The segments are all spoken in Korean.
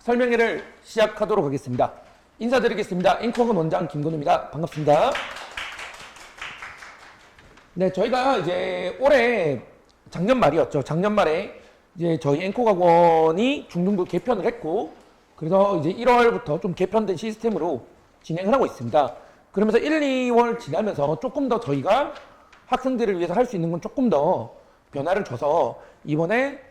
설명회를 시작하도록 하겠습니다. 인사드리겠습니다. 앵커건 원장 김건우입니다. 반갑습니다. 네, 저희가 이제 올해 작년 말이었죠. 작년 말에 이제 저희 앵커학원이 중등부 개편을 했고, 그래서 이제 1월부터 좀 개편된 시스템으로 진행을 하고 있습니다. 그러면서 1, 2월 지나면서 조금 더 저희가 학생들을 위해서 할 수 있는 건 조금 더 변화를 줘서 이번에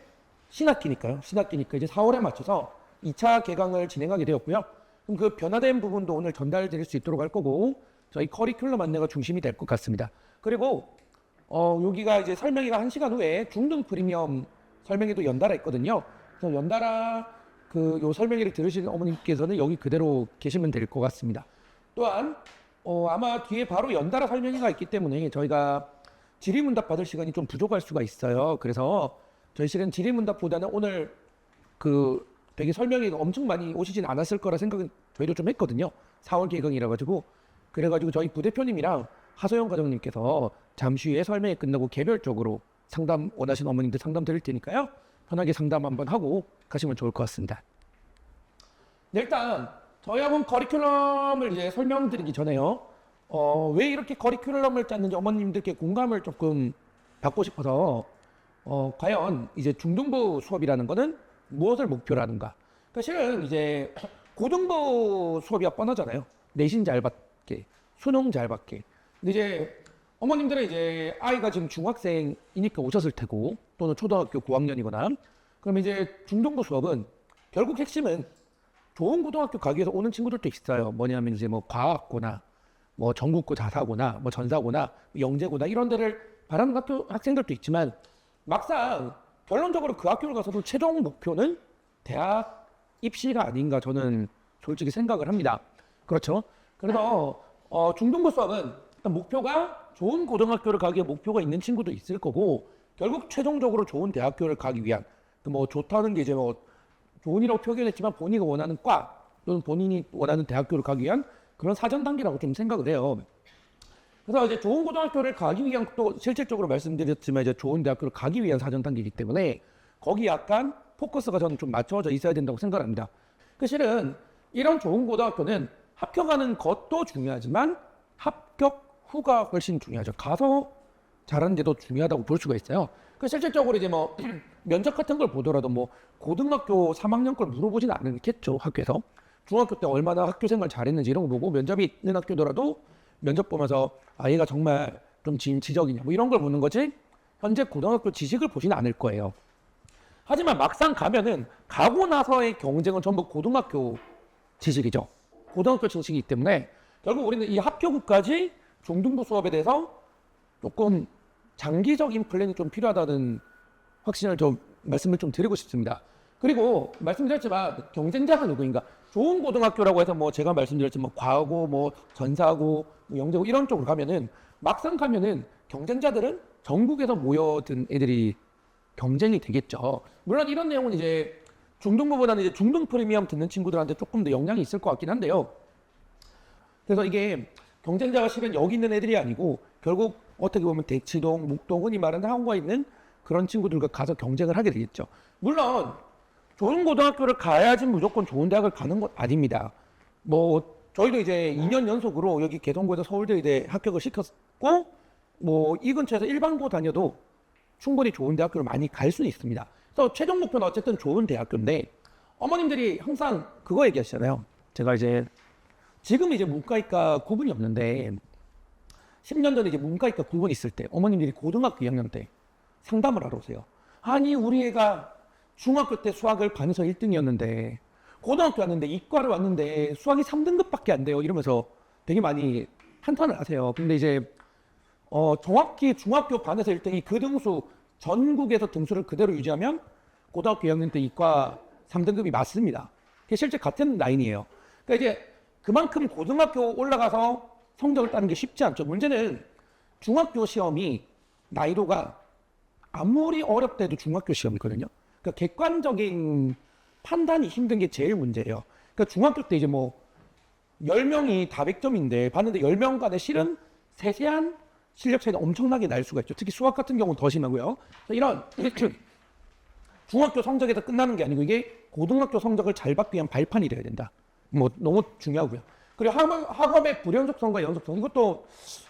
신학기니까 이제 4월에 맞춰서 2차 개강을 진행하게 되었고요. 그럼 그 변화된 부분도 오늘 전달드릴 수 있도록 할 거고, 저희 커리큘럼 안내가 중심이 될 것 같습니다. 그리고 여기가 이제 설명회가 1시간 후에 중등 프리미엄 설명회도 연달아 있거든요. 그래서 연달아 요 설명회를 들으시는 어머님께서는 여기 그대로 계시면 될 것 같습니다. 또한 아마 뒤에 바로 연달아 설명회가 있기 때문에 저희가 질의문답 받을 시간이 좀 부족할 수가 있어요. 그래서 저희 실은 질의문답보다는 오늘 되게 설명회가 엄청 많이 오시진 않았을 거라 생각은 저희도 좀 했거든요. 4월 개강이라 가지고. 그래가지고 저희 부대표님이랑 하소영 과장님께서 잠시 후에 설명회 끝나고 개별적으로 상담 원하시는 어머님들 상담 드릴 테니까요. 편하게 상담 한번 하고 가시면 좋을 것 같습니다. 네, 일단 저희 학원 커리큘럼을 이제 설명드리기 전에요. 왜 이렇게 커리큘럼을 짰는지 어머님들께 공감을 조금 받고 싶어서 과연 이제 중등부 수업이라는 거는 무엇을 목표로 하는가? 그러니까 실은 이제 고등부 수업이야 뻔하잖아요. 내신 잘 받게, 수능 잘 받게. 근데 이제 어머님들은 이제 아이가 지금 중학생이니까 오셨을 테고, 또는 초등학교 고학년이거나, 그러면 이제 중등부 수업은 결국 핵심은 좋은 고등학교 가기 위해서 오는 친구들도 있어요. 뭐냐면 이제 뭐 과학고나, 뭐 전국고 자사고나, 뭐 전사고나, 영재고나 이런 데를 바라는 학생들도 있지만, 막상 결론적으로 그 학교를 가서도 최종 목표는 대학 입시가 아닌가 저는 솔직히 생각을 합니다. 그렇죠? 그래서 중등부 수업은 일단 목표가 좋은 고등학교를 가기에 목표가 있는 친구도 있을 거고, 결국 최종적으로 좋은 대학교를 가기 위한 뭐 좋다는 게 이제 뭐 좋은이라고 표현했지만 본인이 원하는 과 또는 본인이 원하는 대학교를 가기 위한 그런 사전 단계라고 좀 생각을 해요. 그래서 이제 좋은 고등학교를 가기 위한, 또 실질적으로 말씀드렸지만 이제 좋은 대학교를 가기 위한 사전 단계이기 때문에 거기 약간 포커스가 저는 좀 맞춰져 있어야 된다고 생각합니다. 그 실은 이런 좋은 고등학교는 합격하는 것도 중요하지만 합격 후가 훨씬 중요하죠. 가서 잘하는 데도 중요하다고 볼 수가 있어요. 그 실질적으로 이제 뭐 면접 같은 걸 보더라도 뭐 고등학교 3학년 걸 물어보진 않겠죠, 학교에서. 중학교 때 얼마나 학교 생활 잘했는지 이런 거 보고, 면접이 있는 학교더라도 면접 보면서 얘가 정말 좀 지적이냐 뭐 이런 걸 보는 거지, 현재 고등학교 지식을 보지는 않을 거예요. 하지만 막상 가면은 가고 나서의 경쟁은 전부 고등학교 지식이죠. 고등학교 지식이기 때문에 결국 우리는 이 합격 후까지 중등부 수업에 대해서 조금 장기적인 플랜이 좀 필요하다는 확신을 좀 말씀을 좀 드리고 싶습니다. 그리고 말씀드렸지만 경쟁자가 누구인가? 좋은 고등학교라고 해서 뭐 제가 말씀드렸지만 뭐 과고, 뭐 전사고, 뭐 영재고 이런 쪽으로 가면은 막상 가면은 경쟁자들은 전국에서 모여든 애들이 경쟁이 되겠죠. 물론 이런 내용은 이제 중등부보다는 이제 중등 프리미엄 듣는 친구들한테 조금 더 영향이 있을 것 같긴 한데요. 그래서 이게 경쟁자가 실은 여기 있는 애들이 아니고 결국 어떻게 보면 대치동, 묵동, 흔히 말하는 학원가 있는 그런 친구들과 가서 경쟁을 하게 되겠죠. 물론 좋은 고등학교를 가야지 무조건 좋은 대학을 가는 건 아닙니다. 뭐 저희도 이제 2년 연속으로 여기 개성고에서 서울대의대 합격을 시켰고, 뭐 이 근처에서 일반고 다녀도 충분히 좋은 대학교를 많이 갈 수는 있습니다. 그래서 최종 목표는 어쨌든 좋은 대학교인데, 어머님들이 항상 그거 얘기하시잖아요. 제가 이제 지금 이제 문과이과 구분이 없는데 10년 전에 이제 문과이과 구분이 있을 때 어머님들이 고등학교 2학년 때 상담을 하러 오세요. 아니 우리 애가 중학교 때 수학을 반에서 1등이었는데 고등학교 왔는데 이과를 왔는데 수학이 3등급밖에 안 돼요. 이러면서 되게 많이 한탄을 하세요. 근데 이제 정확히 중학교 반에서 1등이 그 등수 전국에서 등수를 그대로 유지하면 고등학교 2학년 때 이과 3등급이 맞습니다. 그게 실제 같은 라인이에요. 그러니까 이제 그만큼 고등학교 올라가서 성적을 따는 게 쉽지 않죠. 문제는 중학교 시험이 난이도가 아무리 어렵대도 중학교 시험이거든요. 그러니까 객관적인 판단이 힘든 게 제일 문제예요. 그러니까 중학교 때 이제 뭐 10명이 다 100점인데 봤는데 10명 간에 실은 세세한 실력 차이가 엄청나게 날 수가 있죠. 특히 수학 같은 경우는 더 심하고요. 이런 중학교 성적에서 끝나는 게 아니고 이게 고등학교 성적을 잘 받기 위한 발판이 돼야 된다. 뭐 너무 중요하고요. 그리고 학업의 불연속성과 연속성, 이것도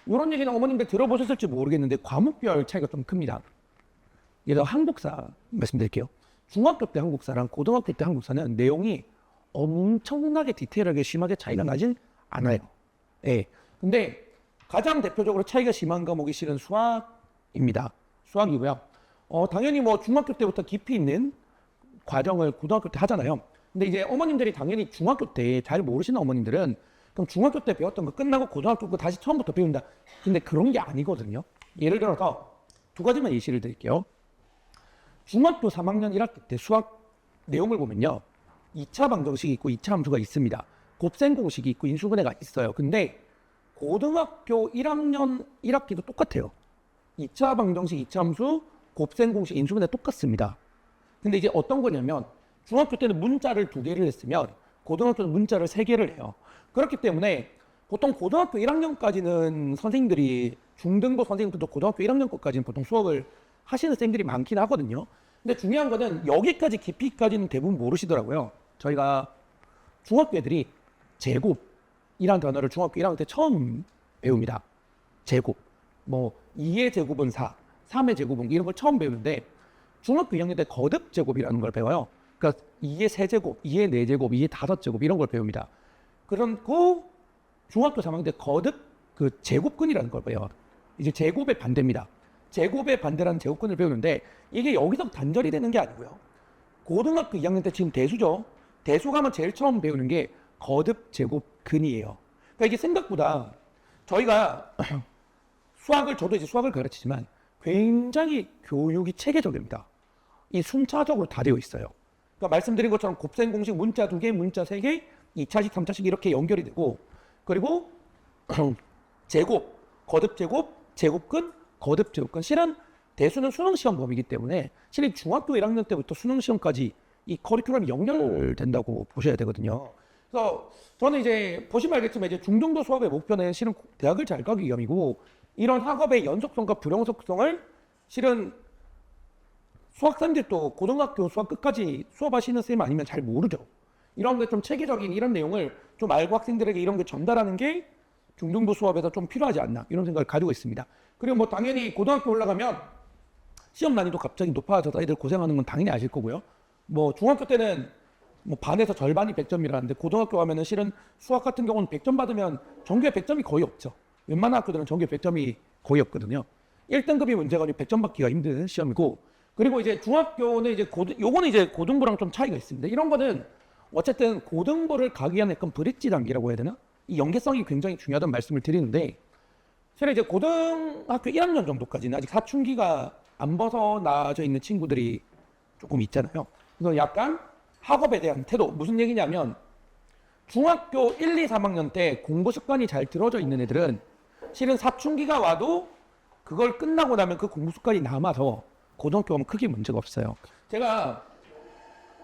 이런 얘기는 어머님들 들어보셨을지 모르겠는데 과목별 차이가 좀 큽니다. 예를 들어 한국사 말씀드릴게요. 중학교 때 한국사랑 고등학교 때 한국사는 내용이 엄청나게 디테일하게 심하게 차이가 나진 않아요. 예. 근데 가장 대표적으로 차이가 심한 과목이 실은 수학입니다. 수학이고요. 당연히 뭐 중학교 때부터 깊이 있는 과정을 고등학교 때 하잖아요. 근데 이제 어머님들이 당연히 중학교 때 잘 모르시는 어머님들은 그럼 중학교 때 배웠던 거 끝나고 고등학교 거 다시 처음부터 배운다. 근데 그런 게 아니거든요. 예를 들어서 두 가지만 예시를 드릴게요. 중학교 3학년 1학기 때 수학 내용을 보면요. 2차 방정식이 있고 2차 함수가 있습니다. 곱셈 공식이 있고 인수분해가 있어요. 근데 고등학교 1학년 1학기도 똑같아요. 2차 방정식, 2차 함수, 곱셈 공식, 인수분해 똑같습니다. 근데 이제 어떤 거냐면 중학교 때는 문자를 2개를 했으면 고등학교는 문자를 3개를 해요. 그렇기 때문에 보통 고등학교 1학년까지는 선생님들이 중등부 선생님들도 고등학교 1학년 것까지는 보통 수업을 하시는 쌤들이 많긴 하거든요. 근데 중요한 거는 여기까지 깊이까지는 대부분 모르시더라고요. 저희가 중학교 애들이 제곱이라는 단어를 중학교 1학년 때 처음 배웁니다. 제곱. 뭐 2의 제곱은 4, 3의 제곱은 이런 걸 처음 배우는데 중학교 2학년 때 거듭 제곱이라는 걸 배워요. 그러니까 2의 세제곱, 2의 4제곱, 2의 5제곱 이런 걸 배웁니다. 그리고 중학교 3학년 때 거듭 그 제곱근이라는 걸 배워요. 이제 제곱의 반대입니다. 제곱의 반대라는 제곱근을 배우는데 이게 여기서 단절이 되는 게 아니고요. 고등학교 2학년 때 지금 대수죠. 대수가면 제일 처음 배우는 게 거듭 제곱근이에요. 그러니까 이게 생각보다 저희가 저도 이제 수학을 가르치지만 굉장히 교육이 체계적입니다. 이 순차적으로 다 되어 있어요. 그러니까 말씀드린 것처럼 곱셈 공식 문자 2개, 문자 3개, 2차식, 3차식 이렇게 연결이 되고 그리고 제곱, 거듭 제곱, 제곱근, 거듭 제곱근. 실은 대수는 수능시험 범위이기 때문에 실은 중학교 1학년 때부터 수능시험까지 이 커리큘럼이 연결된다고 보셔야 되거든요. 그래서 저는 이제 보시면 알겠지만 이제 중등도 수업의 목표는 실은 대학을 잘 가기 위함이고 이런 학업의 연속성과 불연속성을 실은 수학생들도 고등학교 수학 끝까지 수업하시는 쌤 아니면 잘 모르죠. 이런 게 좀 체계적인 이런 내용을 좀 알고 학생들에게 이런 게 전달하는 게 중등부 수업에서 좀 필요하지 않나 이런 생각을 가지고 있습니다. 그리고 뭐 당연히 고등학교 올라가면 시험 난이도 갑자기 높아져서 애들 고생하는 건 당연히 아실 거고요. 뭐 중학교 때는 뭐 반에서 절반이 100점이라는데 고등학교 가면은 실은 수학 같은 경우는 100점 받으면 전교에 100점이 거의 없죠. 웬만한 학교들은 전교에 100점이 거의 없거든요. 1등급이 문제가 아니고 100점 받기가 힘든 시험이고 그리고 이제 중학교는 이제 요거는 이제 고등부랑 좀 차이가 있습니다. 이런 거는 어쨌든 고등부를 가기 위한 약간 브릿지 단계라고 해야 되나? 이 연계성이 굉장히 중요하다는 말씀을 드리는데 실은 이제 고등학교 1학년 정도까지는 아직 사춘기가 안 벗어나져 있는 친구들이 조금 있잖아요. 그래서 약간 학업에 대한 태도 무슨 얘기냐면 중학교 1, 2, 3학년 때 공부 습관이 잘 들어져 있는 애들은 실은 사춘기가 와도 그걸 끝나고 나면 그 공부 습관이 남아서 고등학교 가면 크게 문제가 없어요.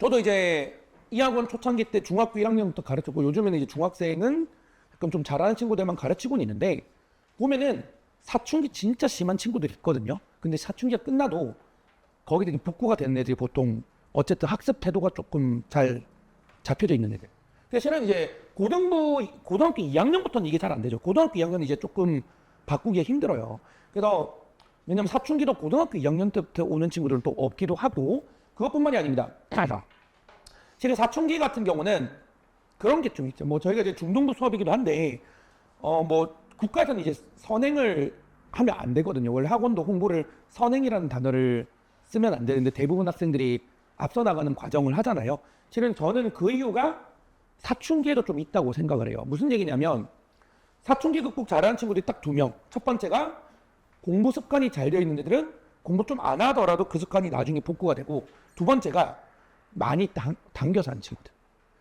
저도 이제 이 학원 초창기 때 중학교 1학년부터 가르쳤고 요즘에는 이제 중학생은 약간 좀 잘하는 친구들만 가르치고는 있는데 보면은 사춘기 진짜 심한 친구들이 있거든요. 근데 사춘기가 끝나도 거기에 복구가 되는 애들이 보통 어쨌든 학습 태도가 조금 잘 잡혀져 있는 애들. 근데 실은 이제 고등학교 2학년부터는 이게 잘 안 되죠. 고등학교 2학년은 이제 조금 바꾸기가 힘들어요. 그래서 왜냐면 사춘기도 고등학교 2학년 때부터 오는 친구들은 또 없기도 하고 그것뿐만이 아닙니다. 실은 사춘기 같은 경우는 그런 게 좀 있죠. 뭐 저희가 이제 중등부 수업이기도 한데 뭐 국가에서는 이제 선행을 하면 안 되거든요. 원래 학원도 홍보를 선행이라는 단어를 쓰면 안 되는데 대부분 학생들이 앞서 나가는 과정을 하잖아요. 실은 저는 그 이유가 사춘기에도 좀 있다고 생각을 해요. 무슨 얘기냐면 사춘기 극복 잘하는 친구들이 딱 2명. 첫 번째가 공부 습관이 잘 되어 있는 애들은 공부 좀 안 하더라도 그 습관이 나중에 복구가 되고 두 번째가 많이 당겨서 하는 친구들.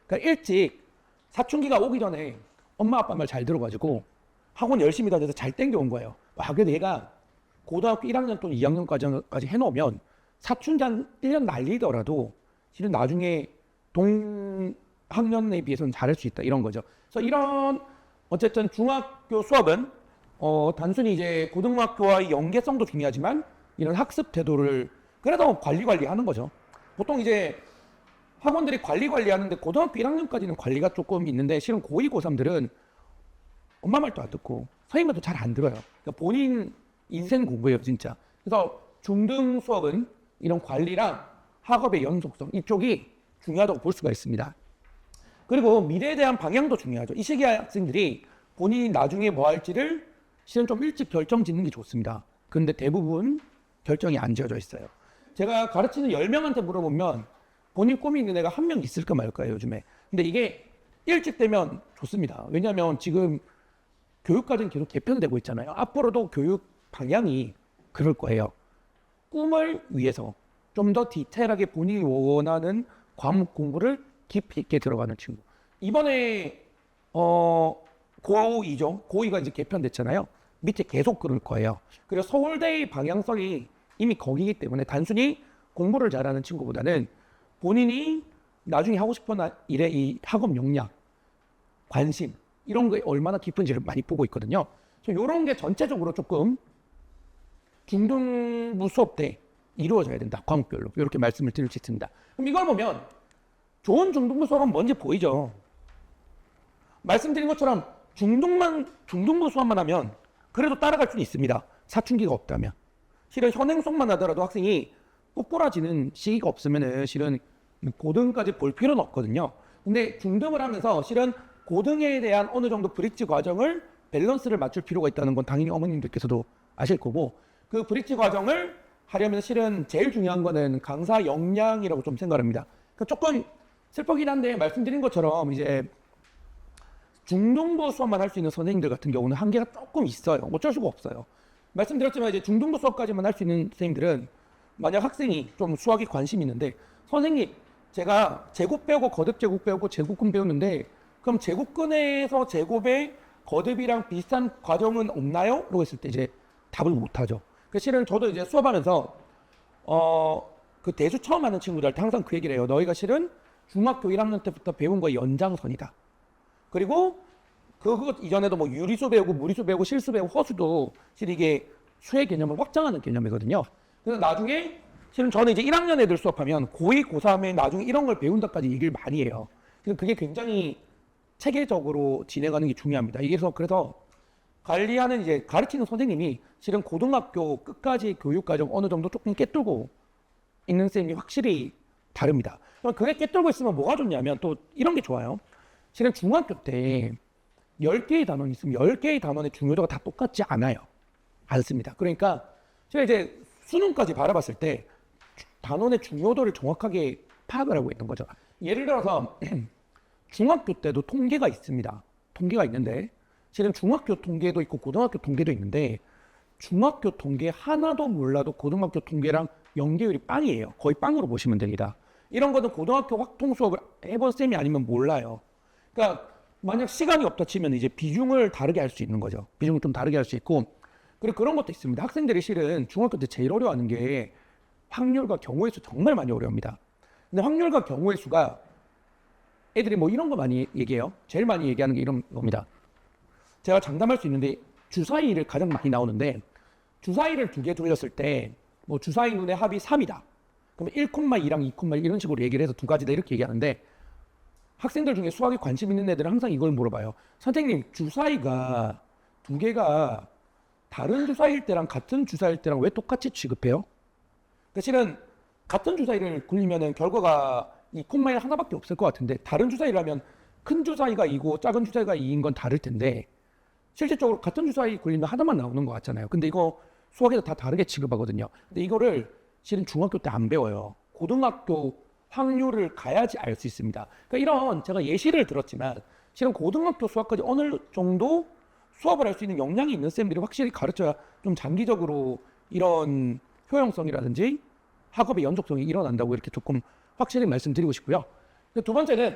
그러니까 일찍 사춘기가 오기 전에 엄마 아빠 말 잘 들어가지고 학원 열심히 다녀서 잘 땡겨온 거예요. 와, 그래도 얘가 고등학교 1학년 또는 2학년까지 해놓으면 사춘기 한 1년 날리더라도 실은 나중에 동학년에 비해서는 잘할 수 있다 이런 거죠. 그래서 이런 어쨌든 중학교 수업은 단순히 이제 고등학교와의 연계성도 중요하지만 이런 학습 태도를 그래도 관리하는 거죠. 보통 이제 학원들이 관리하는데 고등학교 1학년까지는 관리가 조금 있는데 실은 고2, 고3들은 엄마 말도 안 듣고 선생님 말도 잘 안 들어요. 그러니까 본인 인생 공부예요, 진짜. 그래서 중등 수업은 이런 관리랑 학업의 연속성 이쪽이 중요하다고 볼 수가 있습니다. 그리고 미래에 대한 방향도 중요하죠. 이 시기의 학생들이 본인이 나중에 뭐 할지를 실은 좀 일찍 결정 짓는 게 좋습니다. 근데 대부분 결정이 안 지어져 있어요. 제가 가르치는 10명한테 물어보면 본인 꿈이 있는 애가 한 명 있을까 말까요, 요즘에. 근데 이게 일찍 되면 좋습니다. 왜냐하면 지금 교육과정이 계속 개편되고 있잖아요. 앞으로도 교육 방향이 그럴 거예요. 꿈을 위해서 좀 더 디테일하게 본인이 원하는 과목 공부를 깊이 있게 들어가는 친구. 이번에 고2죠. 고2가 이제 개편됐잖아요. 밑에 계속 그럴 거예요. 그리고 서울대의 방향성이 이미 거기기 때문에 단순히 공부를 잘하는 친구보다는 본인이 나중에 하고 싶은 일의 이 학업 역량, 관심 이런 게 얼마나 깊은지를 많이 보고 있거든요. 그래서 이런 게 전체적으로 조금 중등부 수업 때 이루어져야 된다. 과목별로 이렇게 말씀을 드릴 수 있습니다. 그럼 이걸 보면 좋은 중등부 수업은 뭔지 보이죠. 말씀드린 것처럼 중등부 수업만 하면 그래도 따라갈 수는 있습니다. 사춘기가 없다면. 실은 현행성만 하더라도 학생이 뽀뽀라지는 시기가 없으면은 실은 고등까지 볼 필요는 없거든요. 근데 중등을 하면서 실은 고등에 대한 어느 정도 브릿지 과정을 밸런스를 맞출 필요가 있다는 건 당연히 어머님들께서도 아실 거고, 그 브릿지 과정을 하려면 실은 제일 중요한 거는 강사 역량이라고 좀 생각합니다. 그러니까 조금 슬프긴 한데 말씀드린 것처럼 이제 중등부 수업만 할 수 있는 선생님들 같은 경우는 한계가 조금 있어요. 어쩔 수가 없어요. 말씀드렸지만 이제 중등부 수업까지만 할 수 있는 선생님들은 만약 학생이 좀 수학에 관심이 있는데 선생님 제가 제곱 배우고 거듭 제곱 배우고 제곱근 배우는데 그럼 제곱근에서 제곱의 거듭이랑 비슷한 과정은 없나요? 라고 했을 때 이제 답을 못 하죠. 그 실은 저도 이제 수업하면서 그 대수 처음 하는 친구들한테 항상 그 얘기를 해요. 너희가 실은 중학교 1학년 때부터 배운 거의 연장선이다. 그리고 그거 이전에도 뭐 유리수 배우고 무리수 배우고 실수 배우고 허수도 실은 이게 수의 개념을 확장하는 개념이거든요. 그래서 나중에 실은 저는 이제 1학년 애들 수업하면 고2, 고3에 나중에 이런 걸 배운다까지 얘기를 많이 해요. 그게 굉장히 체계적으로 진행하는 게 중요합니다. 그래서 관리하는 이제 가르치는 선생님이 실은 고등학교 끝까지 교육과정 어느 정도 조금 깨뚫고 있는 선생님이 확실히 다릅니다. 그럼 그게 깨뚫고 있으면 뭐가 좋냐면 또 이런 게 좋아요. 실은 중학교 때 10개의 단원이 있으면 10개의 단원의 중요도가 다 똑같지 않습니다. 그러니까 제가 이제 수능까지 바라봤을 때 단원의 중요도를 정확하게 파악을 하고 있는 거죠. 예를 들어서 중학교 때도 통계가 있습니다. 통계가 있는데 실은 중학교 통계도 있고 고등학교 통계도 있는데 중학교 통계 하나도 몰라도 고등학교 통계랑 연계율이 빵이에요. 거의 빵으로 보시면 됩니다. 이런 거는 고등학교 확통 수업을 해본 쌤이 아니면 몰라요. 그러니까 만약 시간이 없다 치면 이제 비중을 다르게 할 수 있는 거죠. 비중을 좀 다르게 할 수 있고, 그리고 그런 것도 있습니다. 학생들이 실은 중학교 때 제일 어려워하는 게 확률과 경우의 수 정말 많이 어려워합니다. 근데 확률과 경우의 수가 애들이 뭐 이런 거 많이 얘기해요. 제일 많이 얘기하는 게 이런 겁니다. 제가 장담할 수 있는데 주사위를 가장 많이 나오는데 주사위를 2개 돌렸을 때 뭐 주사위 눈의 합이 3이다. 그러면 1,2랑 2,1 이런 식으로 얘기를 해서 두 가지다 이렇게 얘기하는데 학생들 중에 수학에 관심 있는 애들은 항상 이걸 물어봐요. 선생님 주사위가 2개가 다른 주사위일 때랑 같은 주사위일 때랑 왜 똑같이 취급해요? 그러니까 실은 같은 주사위를 굴리면 결과가 2,1 하나밖에 없을 것 같은데 다른 주사위라면 큰 주사위가 2고 작은 주사위가 2인 건 다를 텐데 실질적으로 같은 주사위 굴리면 하나만 나오는 것 같잖아요. 근데 이거 수학에서 다 다르게 취급하거든요. 근데 이거를 실은 중학교 때 안 배워요. 고등학교 확률을 가야지 알 수 있습니다. 그러니까 이런 제가 예시를 들었지만 실은 고등학교 수학까지 어느 정도 수업을 할 수 있는 역량이 있는 쌤들이 확실히 가르쳐야 좀 장기적으로 이런 효용성이라든지 학업의 연속성이 일어난다고 이렇게 조금 확실히 말씀드리고 싶고요. 두 번째는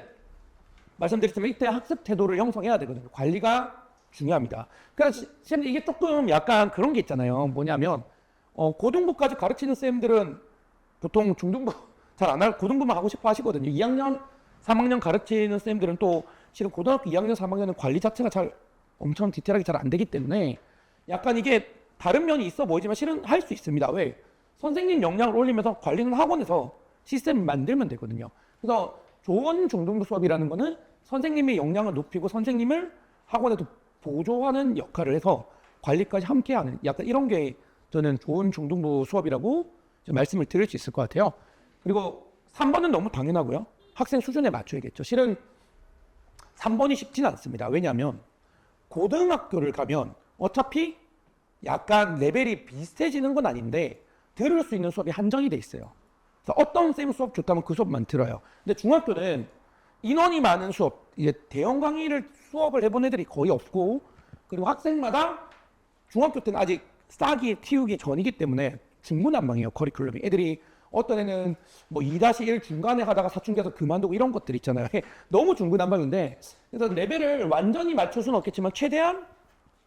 말씀드렸지만 이때 학습 태도를 형성해야 되거든요. 관리가 중요합니다. 그러니까 쌤 이게 조금 약간 그런 게 있잖아요. 뭐냐면 고등부까지 가르치는 쌤들은 보통 중등부 잘 안 하고 고등부만 하고 싶어 하시거든요. 2학년, 3학년 가르치는 쌤들은 또 실은 고등학교 2학년, 3학년은 관리 자체가 잘 엄청 디테일하게 잘 안 되기 때문에 약간 이게 다른 면이 있어 보이지만 실은 할 수 있습니다. 왜? 선생님 역량을 올리면서 관리는 학원에서 시스템을 만들면 되거든요. 그래서 좋은 중등부 수업이라는 거는 선생님의 역량을 높이고 선생님을 학원에도 보조하는 역할을 해서 관리까지 함께하는 약간 이런 게 저는 좋은 중등부 수업이라고 말씀을 드릴 수 있을 것 같아요. 그리고 3번은 너무 당연하고요. 학생 수준에 맞춰야겠죠. 실은 3번이 쉽지는 않습니다. 왜냐하면 고등학교를 가면 어차피 약간 레벨이 비슷해지는 건 아닌데 들을 수 있는 수업이 한정이 돼 있어요. 그래서 어떤 쌤 수업 좋다면 그 수업만 들어요. 근데 중학교는 인원이 많은 수업, 이제 대형 강의를 수업을 해본 애들이 거의 없고, 그리고 학생마다 중학교 때는 아직 싸기 틔우기 전이기 때문에 중구난방이에요. 커리큘럼이. 애들이 어떤 애는 뭐 2-1 중간에 하다가 사춘기에서 그만두고 이런 것들 있잖아요. 너무 중구난방인데, 그래서 레벨을 완전히 맞출 수는 없겠지만 최대한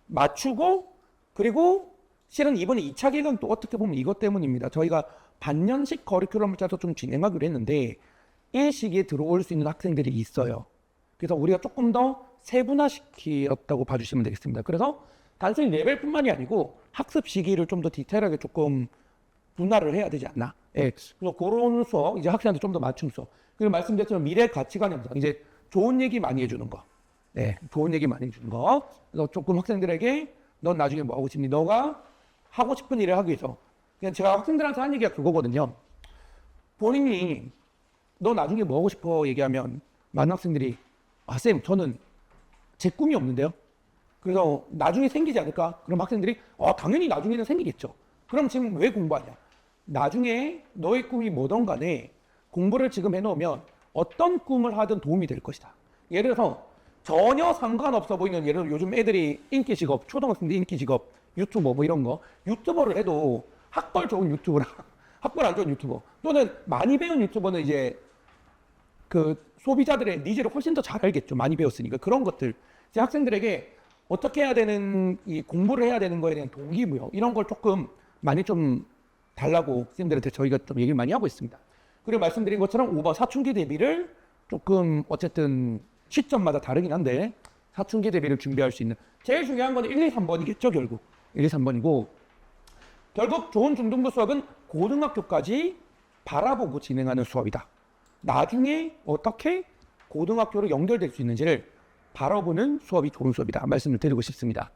맞추고, 그리고 실은 이번에 2차 개강 또 어떻게 보면 이것 때문입니다. 저희가 반년식 커리큘럼을 짜서 좀 진행하기로 했는데 이 시기에 들어올 수 있는 학생들이 있어요. 그래서 우리가 조금 더 세분화시켰다고 봐주시면 되겠습니다. 그래서 단순히 레벨뿐만이 아니고 학습 시기를 좀 더 디테일하게 조금 분할을 해야 되지 않나. 예. 그래서 그런 수업, 이제 학생한테 좀 더 맞춤 수업. 그리고 말씀드렸지만 미래 가치관 형성, 이제 좋은 얘기 많이 해주는 거. 네, 좋은 얘기 많이 해주는 거. 그래서 조금 학생들에게 넌 나중에 뭐 하고 싶니? 너가 하고 싶은 일을 하기 위해서. 그냥 제가 학생들한테 한 얘기가 그거거든요. 본인이 너 나중에 뭐 하고 싶어 얘기하면 많은 학생들이 아, 쌤, 저는 제 꿈이 없는데요. 그래서 나중에 생기지 않을까? 그럼 학생들이 당연히 나중에는 생기겠죠. 그럼 지금 왜 공부하냐? 나중에 너의 꿈이 뭐든 간에 공부를 지금 해놓으면 어떤 꿈을 하든 도움이 될 것이다. 예를 들어서 전혀 상관없어 보이는, 예를 들어 요즘 애들이 인기 직업, 초등학생들 인기 직업, 유튜버 뭐 이런 거, 유튜버를 해도 학벌 좋은 유튜버랑 학벌 안 좋은 유튜버, 또는 많이 배운 유튜버는 이제 그 소비자들의 니즈를 훨씬 더 잘 알겠죠. 많이 배웠으니까. 그런 것들, 이제 학생들에게 어떻게 해야 되는, 이 공부를 해야 되는 거에 대한 동기부여, 이런 걸 조금 많이 좀 달라고 선생님들한테 저희가 좀 얘기를 많이 하고 있습니다. 그리고 말씀드린 것처럼 5번 사춘기 대비를 조금 어쨌든 시점마다 다르긴 한데 사춘기 대비를 준비할 수 있는, 제일 중요한 건 1, 2, 3번이겠죠. 결국 1, 2, 3번이고, 결국 좋은 중등부 수업은 고등학교까지 바라보고 진행하는 수업이다. 나중에 어떻게 고등학교로 연결될 수 있는지를 바라보는 수업이 좋은 수업이다. 말씀을 드리고 싶습니다.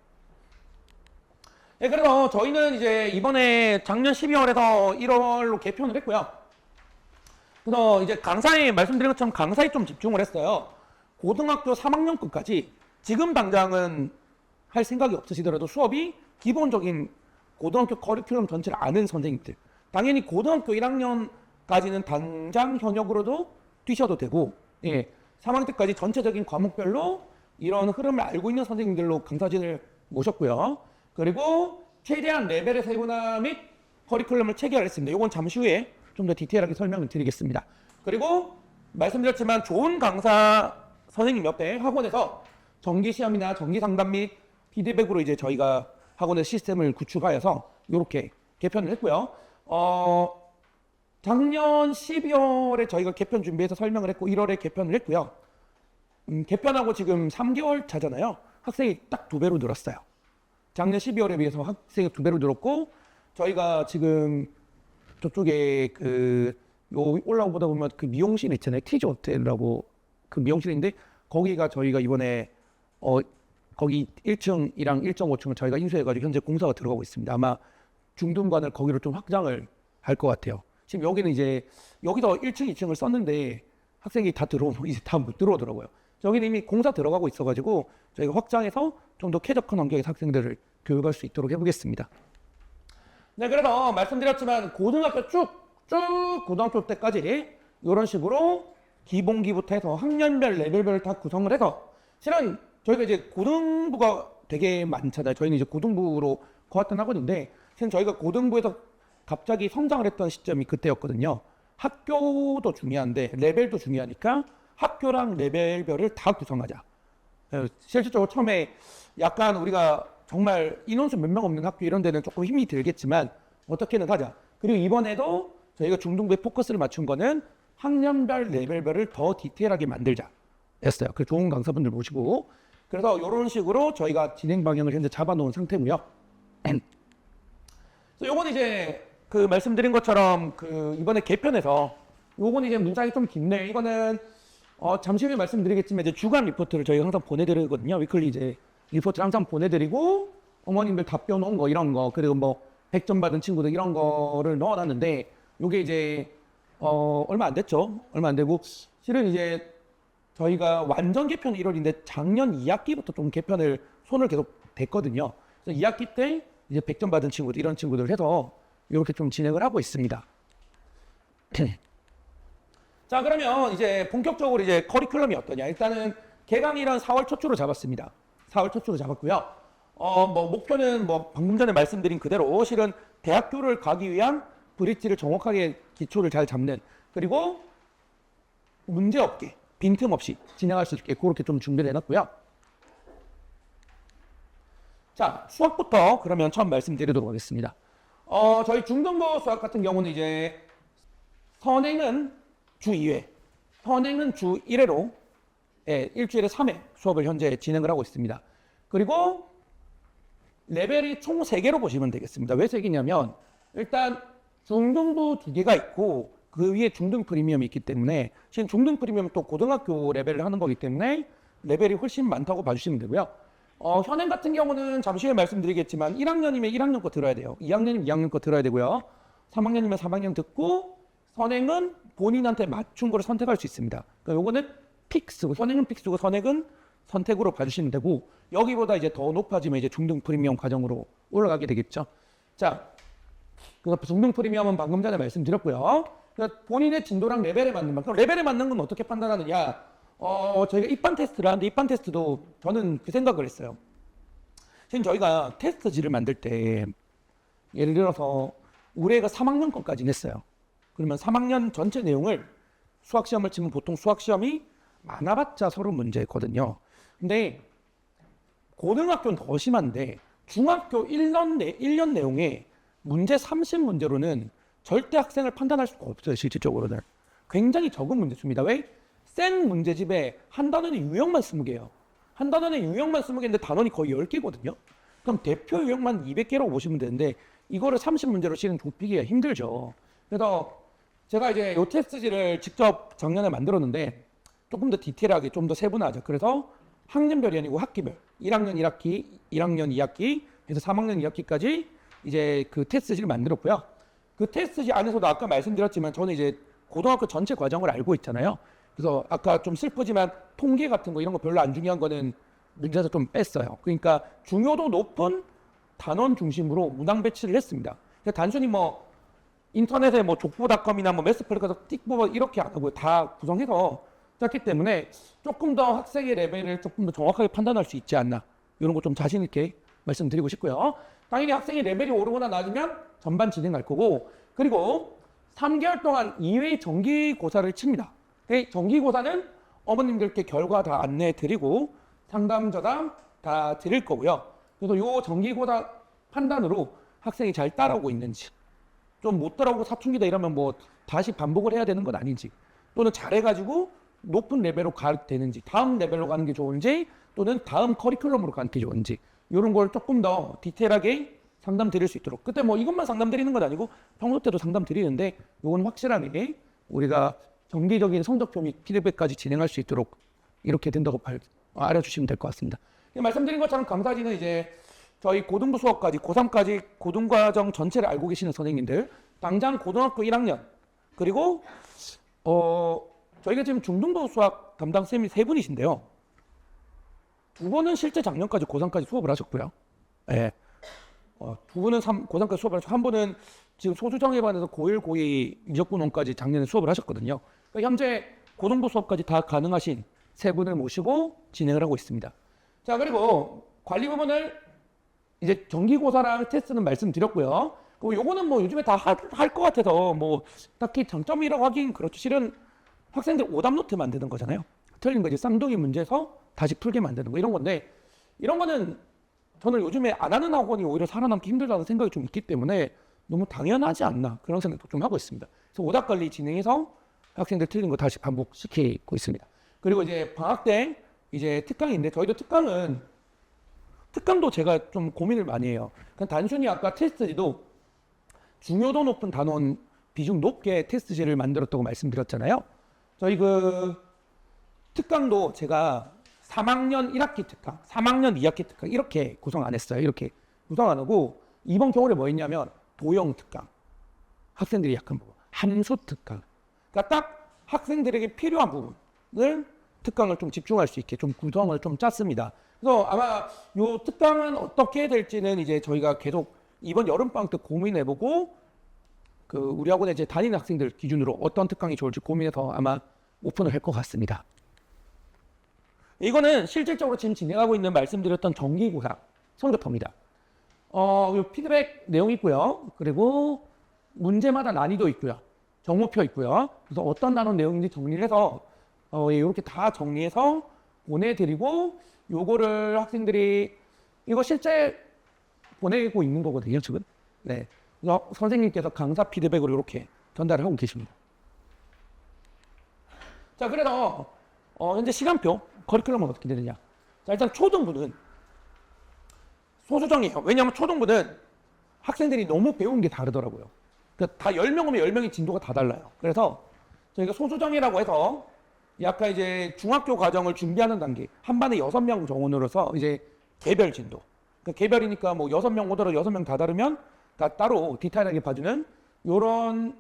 네, 그래서 저희는 이제 이번에 작년 12월에서 1월로 개편을 했고요. 그래서 이제 강사에 말씀드린 것처럼 강사에 좀 집중을 했어요. 고등학교 3학년급까지 지금 당장은 할 생각이 없으시더라도 수업이 기본적인 고등학교 커리큘럼 전체를 아는 선생님들, 당연히 고등학교 1학년까지는 당장 현역으로도 뛰셔도 되고, 예, 3학년 때까지 전체적인 과목별로 이런 흐름을 알고 있는 선생님들로 강사진을 모셨고요. 그리고 최대한 레벨의 세분화 및 커리큘럼을 체계화했습니다. 이건 잠시 후에 좀 더 디테일하게 설명을 드리겠습니다. 그리고 말씀드렸지만 좋은 강사 선생님 옆에 학원에서 정기 시험이나 정기 상담 및 피드백으로 이제 저희가 학원의 시스템을 구축하여서 이렇게 개편을 했고요. 작년 12월에 저희가 개편 준비해서 설명을 했고 1월에 개편을 했고요. 개편하고 지금 3개월 차잖아요. 학생이 딱 2배로 늘었어요. 작년 12월에 비해서 학생이 2배로 늘었고, 저희가 지금 저쪽에 올라오다 보면 그 미용실 있잖아요. 티즈 호텔이라고 그 미용실인데, 거기가 저희가 이번에 거기 1층이랑 1.5층을 저희가 인수해가지고 현재 공사가 들어가고 있습니다. 아마 중등반을 거기로 좀 확장을 할 것 같아요. 지금 여기는 이제 여기서 1층, 2층을 썼는데 학생이 다 들어오면 이제 다 못 들어오더라고요. 저기는 이미 공사 들어가고 있어가지고 저희가 확장해서 좀 더 쾌적한 환경에서 학생들을 교육할 수 있도록 해보겠습니다. 네, 그래서 말씀드렸지만 고등학교 쭉 고등학교 때까지 이런 식으로 기본기부터 해서 학년별 레벨별을 다 구성을 해서, 실은 저희가 이제 고등부가 되게 많잖아요. 저희는 이제 고등부로 거왔던 학원인데, 실은 저희가 고등부에서 갑자기 성장을 했던 시점이 그때였거든요. 학교도 중요한데 레벨도 중요하니까 학교랑 레벨별을 다 구성하자. 실질적으로 처음에 약간 우리가 정말 인원수 몇 명 없는 학교 이런 데는 조금 힘이 들겠지만 어떻게든 하자. 그리고 이번에도 저희가 중등부에 포커스를 맞춘 거는 학년별 레벨별을 더 디테일하게 만들자 였어요. 그 좋은 강사분들 모시고, 그래서 이런 식으로 저희가 진행 방향을 현재 잡아놓은 상태고요. 그래서 요건 이제 그 말씀드린 것처럼 그 이번에 개편해서 요건 이제 문장이 좀 긴데 이거는 잠시 후에 말씀드리겠지만 이제 주간 리포트를 저희가 항상 보내드리거든요. 위클리 이제 리포트를 항상 보내드리고 어머님들 답변 온 거 이런 거 그리고 뭐 100점 받은 친구들 이런 거를 넣어놨는데 요게 이제 얼마 안 됐죠. 얼마 안 되고 실은 이제 저희가 완전 개편은 1월인데 작년 2학기부터 좀 개편을 손을 계속 댔거든요. 그래서 2학기 때 이제 100점 받은 친구들 이런 친구들 해서 이렇게 좀 진행을 하고 있습니다. 자, 그러면 이제 본격적으로 이제 커리큘럼이 어떠냐. 일단은 개강이란 4월 초초로 잡았습니다. 4월 초초로 잡았고요. 뭐 목표는 뭐 방금 전에 말씀드린 그대로 실은 대학교를 가기 위한 브릿지를 정확하게 기초를 잘 잡는 그리고 문제 없게 빈틈없이 진행할 수 있게 그렇게 좀 준비를 해놨고요. 자, 수학부터 그러면 처음 말씀드리도록 하겠습니다. 저희 중등부 수학 같은 경우는 이제 선행은 주 2회, 선행은 주 1회로 일주일에 3회 수업을 현재 진행을 하고 있습니다. 그리고 레벨이 총 3개로 보시면 되겠습니다. 왜 3개냐면 일단 중등부 2개가 있고 그 위에 중등 프리미엄이 있기 때문에 지금 중등 프리미엄은 또 고등학교 레벨을 하는 거기 때문에 레벨이 훨씬 많다고 봐주시면 되고요. 현행 같은 경우는 잠시 후에 말씀드리겠지만 1학년이면 1학년 거 들어야 돼요. 2학년이면 2학년 거 들어야 되고요. 3학년이면 3학년 듣고 선행은 본인한테 맞춘 거를 선택할 수 있습니다. 그러니까 요거는 픽스고 선행은 픽스고 선행은 선택으로 봐주시면 되고 여기보다 이제 더 높아지면 이제 중등 프리미엄 과정으로 올라가게 되겠죠. 자, 그래서 중등 프리미엄은 방금 전에 말씀드렸고요. 그러니까 본인의 진도랑 레벨에 맞는 만큼 레벨에 맞는 건 어떻게 판단하느냐? 저희가 입반 테스트를 하는데 입반 테스트도 저는 그 생각을 했어요. 지금 저희가 테스트지를 만들 때 예를 들어서 올해가 3학년 것까지 냈어요. 그러면 3학년 전체 내용을 수학시험을 치면 보통 수학시험이 많아봤자 30문제거든요. 근데 고등학교는 더 심한데 중학교 1년 내용에 문제 30문제로는 절대 학생을 판단할 수가 없어요. 실질적으로는. 굉장히 적은 문제수입니다. 왜? 센 문제집에 한 단원의 유형만 20개예요. 한 단원의 유형만 20개인데 단원이 거의 10개거든요. 그럼 대표 유형만 200개라고 보시면 되는데 이거를 30문제로 실은 좁히기가 힘들죠. 그래서 제가 이제 이 테스트지를 직접 작년에 만들었는데 조금 더 디테일하게 좀 더 세분화하죠. 그래서 학년별이 아니고 학기별 1학년 1학기, 1학년 2학기, 그래서 3학년 2학기까지 이제 그 테스트지를 만들었고요. 그 테스트지 안에서도 아까 말씀드렸지만 저는 이제 고등학교 전체 과정을 알고 있잖아요. 그래서 아까 좀 슬프지만 통계 같은 거 이런 거 별로 안 중요한 거는 문제에서 좀 뺐어요. 그러니까 중요도 높은 단원 중심으로 문항 배치를 했습니다. 그러니까 단순히 뭐 인터넷에 뭐 족보닷컴이나 뭐 매스플래카서 띡 뽑아 이렇게 안 하고 다 구성해서 짰기 때문에 조금 더 학생의 레벨을 조금 더 정확하게 판단할 수 있지 않나 이런 거 좀 자신 있게 말씀드리고 싶고요. 당연히 학생의 레벨이 오르거나 낮으면 전반 진행할 거고 그리고 3개월 동안 2회 정기고사를 칩니다. 정기고사는 어머님들께 결과 다 안내해 드리고 상담 저담 다 드릴 거고요. 그래서 이 정기고사 판단으로 학생이 잘 따라오고 있는지 좀 못 따라오고 사춘기다 이러면 뭐 다시 반복을 해야 되는 건 아닌지 또는 잘해가지고 높은 레벨로 가도 되는지 다음 레벨로 가는 게 좋은지 또는 다음 커리큘럼으로 가는 게 좋은지 이런 걸 조금 더 디테일하게 상담 드릴 수 있도록 그때 뭐 이것만 상담 드리는 건 아니고 평소 때도 상담 드리는데 이건 확실하게 우리가 정기적인 성적표 및 피드백까지 진행할 수 있도록 이렇게 된다고 알아주시면 될 것 같습니다. 말씀드린 것처럼 강사진은 이제 저희 고등부 수업까지 고3까지 고등과정 전체를 알고 계시는 선생님들 당장 고등학교 1학년 그리고 저희가 지금 중등부 수학 담당 쌤이 3분이신데요. 2분은 실제 작년까지 고3까지 수업을 하셨고요. 예. 2분은 고3까지 수업을 하셨고 한 분은 지금 소수정예반에서 고1, 고2 미적분원까지 작년에 수업을 하셨거든요. 그러니까 현재 고등부 수업까지 다 가능하신 3분을 모시고 진행을 하고 있습니다. 자, 그리고 관리 부분을 이제 정기고사랑 테스트는 말씀드렸고요. 그리고 요거는 뭐 요즘에 다 할 것 같아서 뭐 딱히 장점이라고 하긴 그렇죠. 실은 학생들 오답 노트 만드는 거잖아요. 틀린 거 이제 쌍둥이 문제에서 다시 풀게 만드는 거 이런 건데 이런 거는 저는 요즘에 안 하는 학원이 오히려 살아남기 힘들다는 생각이 좀 있기 때문에 너무 당연하지 않나 그런 생각도 좀 하고 있습니다. 그래서 오답 관리 진행해서 학생들 틀린 거 다시 반복시키고 있습니다. 그리고 이제 방학 때 이제 특강인데 저희도 특강도 제가 좀 고민을 많이 해요. 그냥 단순히 아까 테스트지도 중요도 높은 단원 비중 높게 테스트지를 만들었다고 말씀드렸잖아요. 저희 그 특강도 제가 3학년 1학기 특강, 3학년 2학기 특강 이렇게 구성 안 했어요. 이렇게 구성 안 하고 이번 겨울에 뭐 했냐면 도형 특강, 학생들이 약한 부분, 함수 특강. 그러니까 딱 학생들에게 필요한 부분을 특강을 좀 집중할 수 있게 좀 구성을 좀 짰습니다. 그래서 아마 요 특강은 어떻게 될지는 이제 저희가 계속 이번 여름방학 때 고민해보고 그 우리 학원에 이제 다니는 학생들 기준으로 어떤 특강이 좋을지 고민해서 아마 오픈을 할 것 같습니다. 이거는 실질적으로 지금 진행하고 있는 말씀드렸던 정기고사 성적표입니다. 요 피드백 내용 있고요. 그리고 문제마다 난이도 있고요. 정보표 있고요. 그래서 어떤 단원 내용인지 정리를 해서 이렇게 다 정리해서 보내드리고 요거를 학생들이 이거 실제 보내고 있는 거거든요, 지금. 네. 그래서 선생님께서 강사 피드백으로 이렇게 전달을 하고 계십니다. 자, 그래서 현재 시간표, 커리큘럼은 어떻게 되느냐. 자, 일단 초등부는 소수정이에요. 왜냐하면 초등부는 학생들이 너무 배우는 게 다르더라고요. 그러니까 다 10명 오면 10명의 진도가 다 달라요. 그래서 저희가 소수정이라고 해서 약간 이제 중학교 과정을 준비하는 단계, 한 반에 6명 정원으로서 이제 개별 진도. 그러니까 개별이니까 뭐 6명 오더라도 6명 다 다르면 다 따로 디테일하게 봐주는 요런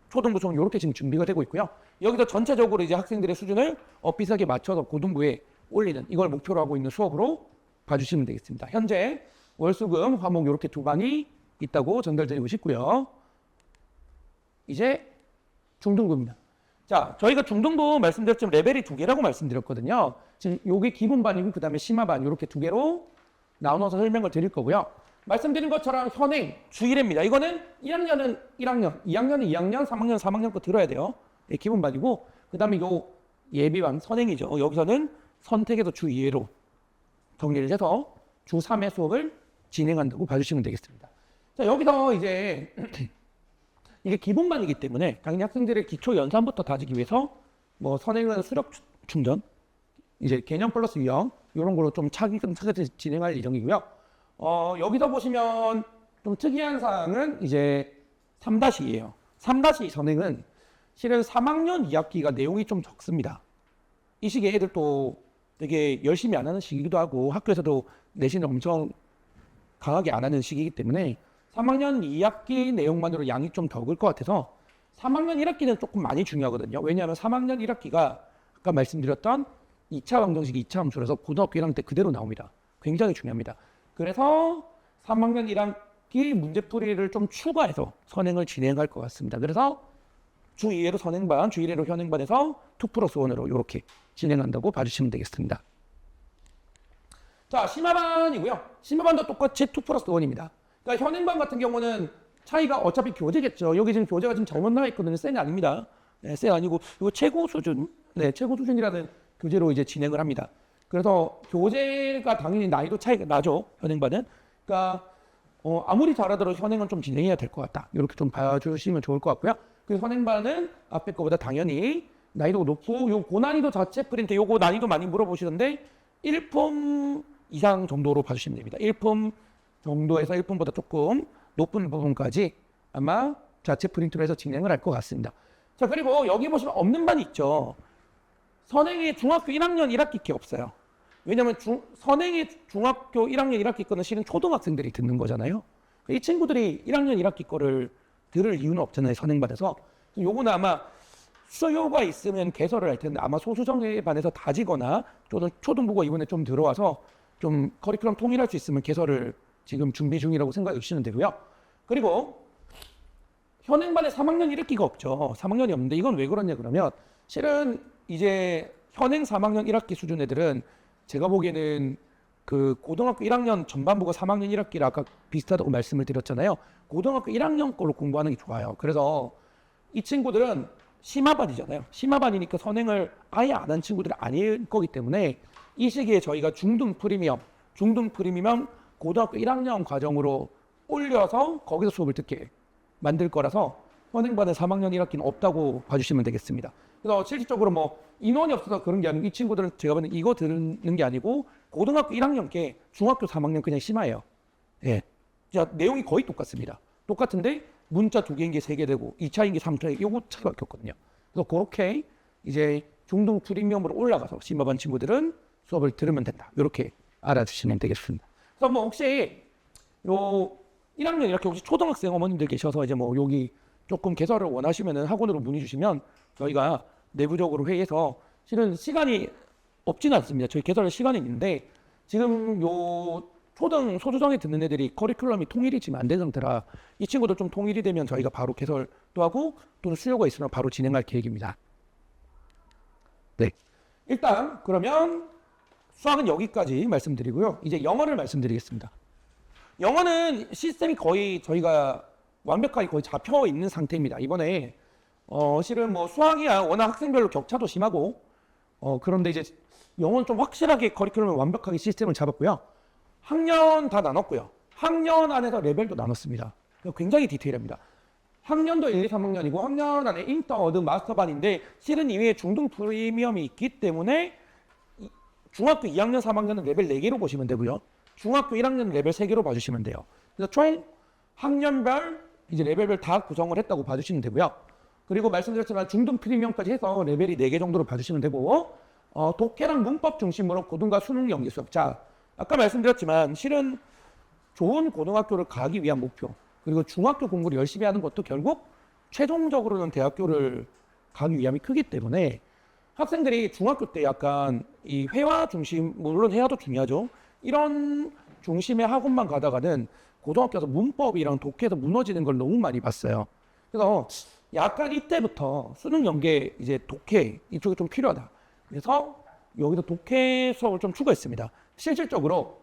초등부 총 이렇게 지금 준비가 되고 있고요. 여기서 전체적으로 이제 학생들의 수준을 비슷하게 맞춰서 고등부에 올리는 이걸 목표로 하고 있는 수업으로 봐주시면 되겠습니다. 현재 월수금 화목 이렇게 두 반이 있다고 전달드리고 싶고요. 이제 중등부입니다. 자, 저희가 중등부 말씀드렸지만 레벨이 2개라고 말씀드렸거든요. 지금 요게 기본반이고 그 다음에 심화반 이렇게 2개로 나눠서 설명을 드릴 거고요. 말씀드린 것처럼 현행 주일입니다. 이거는 1학년은 1학년, 2학년은 2학년, 3학년, 3학년 거 들어야 돼요. 네, 기본반이고 그 다음에 요 예비반 선행이죠. 여기서는 선택해서 주 2회로 정리를 해서 주 3회 수업을 진행한다고 봐주시면 되겠습니다. 자, 여기서 이제 이게 기본반이기 때문에 당연히 학생들의 기초 연산부터 다지기 위해서 뭐 선행은 수력 충전, 이제 개념 플러스 유형 이런 걸로 좀 차근차근 진행할 예정이고요. 여기서 보시면 좀 특이한 사항은 이제 3-2예요. 3-2 선행은 실은 3학년 2학기가 내용이 좀 적습니다. 이 시기에 애들 또 되게 열심히 안 하는 시기이기도 하고 학교에서도 내신을 엄청 강하게 안 하는 시기이기 때문에 3학년 2학기 내용만으로 양이 좀 적을 것 같아서 3학년 1학기는 조금 많이 중요하거든요. 왜냐하면 3학년 1학기가 아까 말씀드렸던 2차 방정식이 2차 함수라서 고등학교 1학년 때 그대로 나옵니다. 굉장히 중요합니다. 그래서 3학년 1학기 문제풀이를 좀 추가해서 선행을 진행할 것 같습니다. 그래서 주 2회로 선행반, 주 1회로 현행반에서 2+1으로 이렇게 진행한다고 봐주시면 되겠습니다. 자, 심화반이고요. 심화반도 똑같이 2+1입니다. 그러니까 현행반 같은 경우는 차이가 어차피 교재겠죠. 여기 지금 교재가 지금 잘못 나와 있거든요. 쌤이 아닙니다. 네, 쌤 아니고 이거 최고 수준, 네, 최고 수준이라는 교재로 이제 진행을 합니다. 그래서 교재가 당연히 난이도 차이가 나죠. 현행반은. 그러니까 아무리 잘하더라도 현행은 좀 진행해야 될 것 같다. 이렇게 좀 봐주시면 좋을 것 같고요. 그래서 현행반은 앞에 거보다 당연히 난이도가 높고 요 고난이도 자체 프린트 요거 난이도 많이 물어보시는데 1품 이상 정도로 봐주시면 됩니다. 1품 정도에서 1품보다 조금 높은 부분까지 아마 자체 프린트로 해서 진행을 할 것 같습니다. 자, 그리고 여기 보시면 없는 반이 있죠. 선행이 중학교 1학년 1학기께 없어요. 왜냐하면 선행이 중학교 1학년 1학기 거는 실은 초등학생들이 듣는 거잖아요. 이 친구들이 1학년 1학기 거를 들을 이유는 없잖아요. 선행반에서. 요거는 아마 수요가 있으면 개설을 할 텐데 아마 소수정예 반에서 다지거나 초등부가 이번에 좀 들어와서 좀 커리큘럼 통일할 수 있으면 개설을 지금 준비 중이라고 생각해 주시면 되고요. 그리고 현행반에 3학년 1학기가 없죠. 3학년이 없는데 이건 왜 그러냐 그러면 실은 이제 현행 3학년 1학기 수준 애들은 제가 보기에는 그 고등학교 1학년 전반부가 3학년 1학기라 아까 비슷하다고 말씀을 드렸잖아요. 고등학교 1학년 걸로 공부하는 게 좋아요. 그래서 이 친구들은 심화반이잖아요. 심화반이니까 선행을 아예 안 한 친구들이 아닐 거기 때문에 이 시기에 저희가 중등 프리미엄 고등학교 1학년 과정으로 올려서 거기서 수업을 듣게 만들 거라서 선행반은 3학년 1학기는 없다고 봐주시면 되겠습니다. 그래서 실질적으로 뭐 인원이 없어서 그런 게 아니고 이 친구들은 제가 보는 이거 듣는 게 아니고 고등학교 1학년께 중학교 3학년 그냥 심화예요. 예. 자, 내용이 거의 똑같습니다. 똑같은데 문자 2개인 게 3개 되고 2차인 게 3차인 요거 차이가 없거든요. 그래서 그렇게 이제 중등 프리미엄으로 올라가서 심화반 친구들은 수업을 들으면 된다. 이렇게 알아주시면 되겠습니다. 그래서 뭐 혹시 요 1학년 이렇게 혹시 초등학생 어머님들 계셔서 이제 뭐 여기 조금 개설을 원하시면은 학원으로 문의 주시면 저희가 내부적으로 회의해서 실은 시간이 없지는 않습니다. 저희 개설 시간이 있는데 지금 요 초등 소수정에 듣는 애들이 커리큘럼이 통일이 지금 안 된 상태라 이 친구들 좀 통일이 되면 저희가 바로 개설도 하고 또는 수요가 있으면 바로 진행할 계획입니다. 네, 일단 그러면 수학은 여기까지 말씀드리고요. 이제 영어를 말씀드리겠습니다. 영어는 시스템이 거의 저희가 완벽하게 거의 잡혀 있는 상태입니다. 이번에 실은 뭐 수학이야 워낙 학생별로 격차도 심하고 그런데 이제 영어는 좀 확실하게 커리큘럼을 완벽하게 시스템을 잡았고요. 학년 다 나눴고요. 학년 안에서 레벨도 나눴습니다. 굉장히 디테일합니다. 학년도 1, 2, 3학년이고 학년 안에 인터, 어드, 마스터반인데 실은 이외에 중등 프리미엄이 있기 때문에 중학교 2학년, 3학년은 레벨 4개로 보시면 되고요. 중학교 1학년 레벨 3개로 봐주시면 돼요. 그래서 총 학년별 이제 레벨별 다 구성을 했다고 봐주시면 되고요. 그리고 말씀드렸지만 중등 프리미엄까지 해서 레벨이 4개 정도로 봐주시면 되고 독해랑 문법 중심으로 고등과 수능 연계 수업. 자, 아까 말씀드렸지만 실은 좋은 고등학교를 가기 위한 목표 그리고 중학교 공부를 열심히 하는 것도 결국 최종적으로는 대학교를 가기 위함이 크기 때문에 학생들이 중학교 때 약간 이 회화 중심, 물론 회화도 중요하죠. 이런 중심의 학원만 가다가는 고등학교에서 문법이랑 독해에서 무너지는 걸 너무 많이 봤어요. 그래서 약간 이때부터 수능 연계 이제 독해 이쪽이 좀 필요하다. 그래서 여기서 독해 수업을 좀 추가했습니다. 실질적으로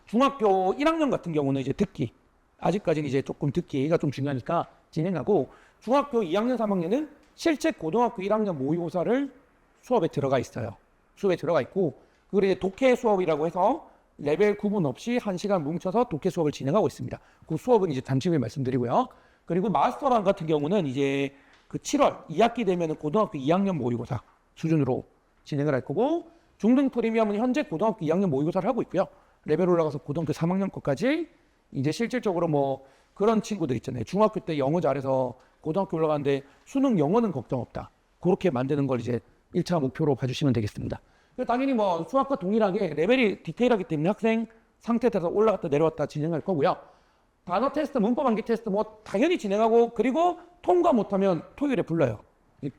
중학교 1학년 같은 경우는 이제 듣기 아직까지는 이제 조금 듣기가 좀 중요하니까 진행하고 중학교 2학년, 3학년은 실제 고등학교 1학년 모의고사를 수업에 들어가 있어요. 수업에 들어가 있고 그리고 이제 독해 수업이라고 해서 레벨 구분 없이 1시간 뭉쳐서 독해 수업을 진행하고 있습니다. 그 수업은 이제 잠시 후에 말씀드리고요. 그리고 마스터반 같은 경우는 이제 그 7월 2학기 되면은 고등학교 2학년 모의고사 수준으로 진행을 할 거고 중등 프리미엄은 현재 고등학교 2학년 모의고사를 하고 있고요. 레벨 올라가서 고등학교 3학년 거까지 이제 실질적으로 뭐 그런 친구들 있잖아요. 중학교 때 영어 잘해서 고등학교 올라가는데 수능 영어는 걱정 없다. 그렇게 만드는 걸 이제 1차 목표로 봐주시면 되겠습니다. 당연히 뭐 수학과 동일하게 레벨이 디테일하기 때문에 학생 상태에 따라서 올라갔다 내려왔다 진행할 거고요. 단어 테스트, 문법 암기 테스트 뭐 당연히 진행하고 그리고 통과 못하면 토요일에 불러요.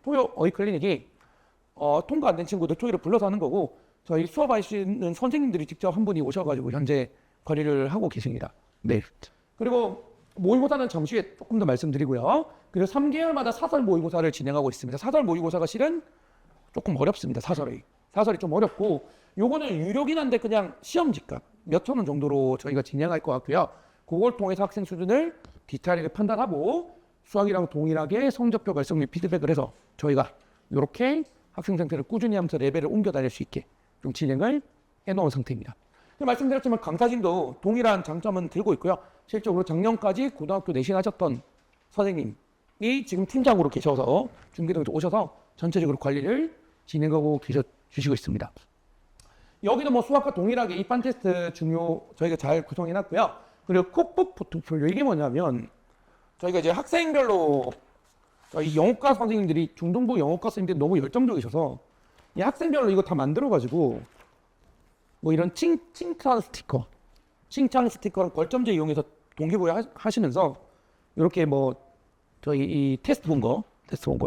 토요 어이 클리닉이 통과 안 된 친구들 토요일에 불러서 하는 거고 저희 수업하시는 선생님들이 직접 한 분이 오셔가지고 현재 관리를 하고 계십니다. 네. 그리고 모의고사는 잠시 조금 더 말씀드리고요. 그리고 3개월마다 사설 모의고사를 진행하고 있습니다. 사설 모의고사가 실은 조금 어렵습니다. 사설이 좀 어렵고 요거는 유료긴 한데 그냥 시험 집값 몇천 원 정도로 저희가 진행할 것 같고요. 그걸 통해서 학생 수준을 디테일하게 판단하고 수학이랑 동일하게 성적표 발송 및 피드백을 해서 저희가 이렇게 학생 상태를 꾸준히 하면서 레벨을 옮겨 다닐 수 있게 좀 진행을 해놓은 상태입니다. 말씀드렸지만 강사진도 동일한 장점은 들고 있고요. 실적으로 작년까지 고등학교 내신하셨던 선생님이 지금 팀장으로 계셔서 중계동에서 오셔서 전체적으로 관리를 진행하고 주시고 있습니다. 여기도 뭐 수학과 동일하게 입반 테스트 저희가 잘 구성해놨고요. 그리고 콕북 포트폴리오 이게 뭐냐면 저희가 이제 학생별로 저희 영어과 선생님들이 중등부 영어과 선생님들이 너무 열정적이셔서 이 학생별로 이거 다 만들어가지고 뭐 이런 칭찬 스티커랑 벌점제 이용해서 동기부여 하시면서 이렇게 뭐 저희 이 테스트 본 거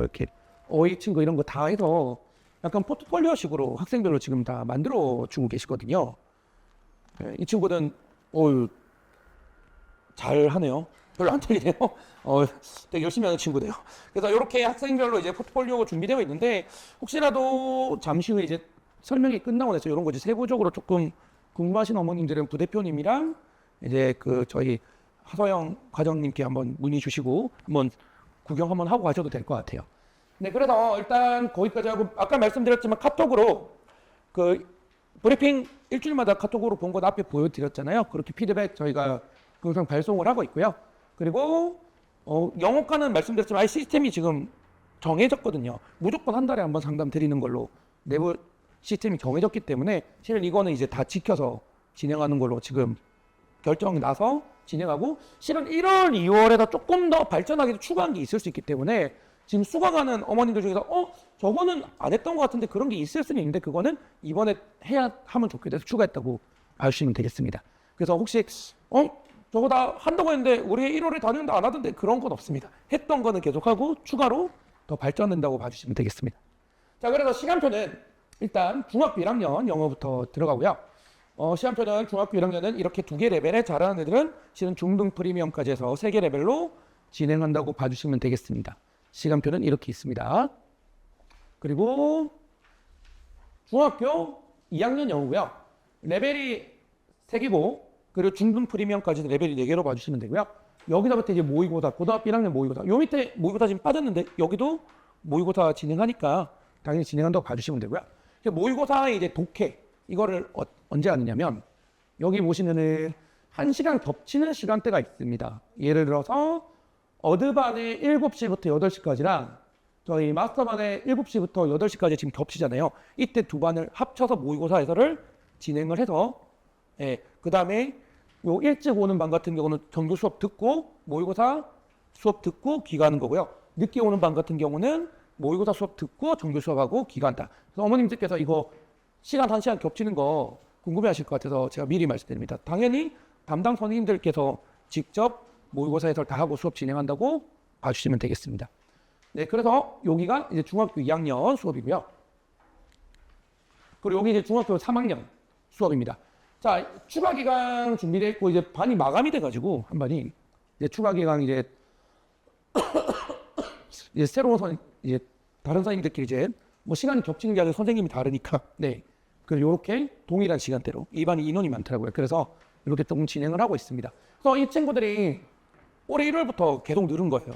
이렇게 어이 친구 이런 거 다 해서 약간 포트폴리오식으로 학생별로 지금 다 만들어 주고 계시거든요. 네, 이 친구는 잘 하네요. 별로 안 틀리네요. 되게 열심히 하는 친구네요. 그래서 이렇게 학생별로 이제 포트폴리오가 준비되어 있는데 혹시라도 잠시 후에 이제 설명이 끝나고 나서 이런 거 이제 세부적으로 조금 궁금하신 어머님들은 부대표님이랑 이제 그 저희 하서영 과장님께 한번 문의 주시고 한번 구경 한번 하고 가셔도 될 것 같아요. 네, 그래서 일단 거기까지 하고 아까 말씀드렸지만 카톡으로 그 브리핑 일주일마다 카톡으로 본 것 앞에 보여드렸잖아요. 그렇게 피드백 저희가 항상 발송을 하고 있고요. 그리고 영어과는 말씀드렸지만 시스템이 지금 정해졌거든요. 무조건 한 달에 한번 상담 드리는 걸로 내부 시스템이 정해졌기 때문에 실은 이거는 이제 다 지켜서 진행하는 걸로 지금 결정이 나서 진행하고 실은 1월, 2월에다 조금 더 발전하게 추가한 게 있을 수 있기 때문에 지금 수강하는 어머님들 중에서 저거는 안 했던 것 같은데 그런 게 있을 수는 있는데 그거는 이번에 해야 하면 좋겠다 해서 추가했다고 봐주시면 되겠습니다. 그래서 혹시 저거 다 한다고 했는데 우리 1월에 다녔는데 안 하던데 그런 건 없습니다. 했던 거는 계속하고 추가로 더 발전된다고 봐주시면 되겠습니다. 자, 그래서 시간표는 일단 중학교 1학년 영어부터 들어가고요. 시간표는 중학교 1학년은 이렇게 2개 레벨에 잘하는 애들은 실은 중등 프리미엄까지 해서 3개 레벨로 진행한다고 봐주시면 되겠습니다. 시간표는 이렇게 있습니다. 그리고 중학교 2학년 영어고요. 레벨이 3개고 그리고 중등 프리미엄까지 레벨이 4개로 봐주시면 되고요. 여기서부터 이제 모의고사, 고등학교 1학년 모의고사. 요 밑에 모의고사 지금 빠졌는데 여기도 모의고사 진행하니까 당연히 진행한다고 봐주시면 되고요. 모의고사의 이제 독해 이거를 언제 하느냐면 여기 보시면은 1시간 겹치는 시간대가 있습니다. 예를 들어서 어드반의 7시부터 8시까지랑 저희 마스터반의 7시부터 8시까지 지금 겹치잖아요. 이때 두 반을 합쳐서 모의고사 해설을 진행을 해서 그 다음에 요 일찍 오는 반 같은 경우는 정규 수업 듣고 모의고사 수업 듣고 귀가하는 거고요. 늦게 오는 반 같은 경우는 모의고사 수업 듣고 정규 수업하고 귀가한다. 그래서 어머님들께서 이거 시간 1시간 겹치는 거 궁금해하실 것 같아서 제가 미리 말씀드립니다. 당연히 담당 선생님들께서 직접 모의고사 해설 다 하고 수업 진행한다고 봐주시면 되겠습니다. 네, 그래서 여기가 이제 중학교 2학년 수업이고요. 그리고 여기 이제 중학교 3학년 수업입니다. 자, 추가 기강 준비되어 있고 이제 반이 마감이 돼가지고 한 반이 이제 추가 기강 이제 이제 새로운 이제 다른 선생님들끼리 이제 뭐 시간이 겹치는 게 아니라 선생님이 다르니까 네, 그래서 이렇게 동일한 시간대로 이 반이 인원이 많더라고요. 그래서 이렇게 조금 진행을 하고 있습니다. 그래서 이 친구들이 올해 1월부터 계속 늘은 거예요.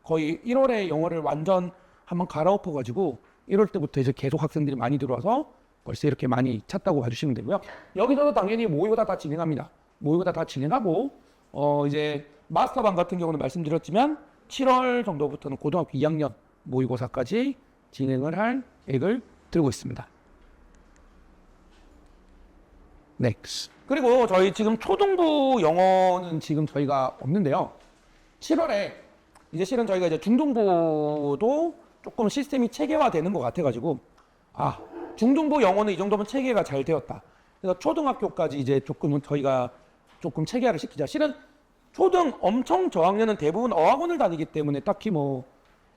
거의 1월에 영어를 완전 한번 갈아엎어가지고 1월 때부터 이제 계속 학생들이 많이 들어와서 벌써 이렇게 많이 찼다고 봐주시면 되고요. 여기서도 당연히 모의고사 다 진행합니다. 모의고사 다 진행하고 이제 마스터반 같은 경우는 말씀드렸지만 7월 정도부터는 고등학교 2학년 모의고사까지 진행을 할 계획을 들고 있습니다. 네. 그리고 저희 지금 초등부 영어는 지금 저희가 없는데요. 7월에 이제 실은 저희가 이제 중등부도 조금 시스템이 체계화되는 것 같아가지고 중등부 영어는 이 정도면 체계가 잘 되었다. 그래서 초등학교까지 이제 조금은 저희가 조금 체계화를 시키자. 실은 초등 엄청 저학년은 대부분 어학원을 다니기 때문에 딱히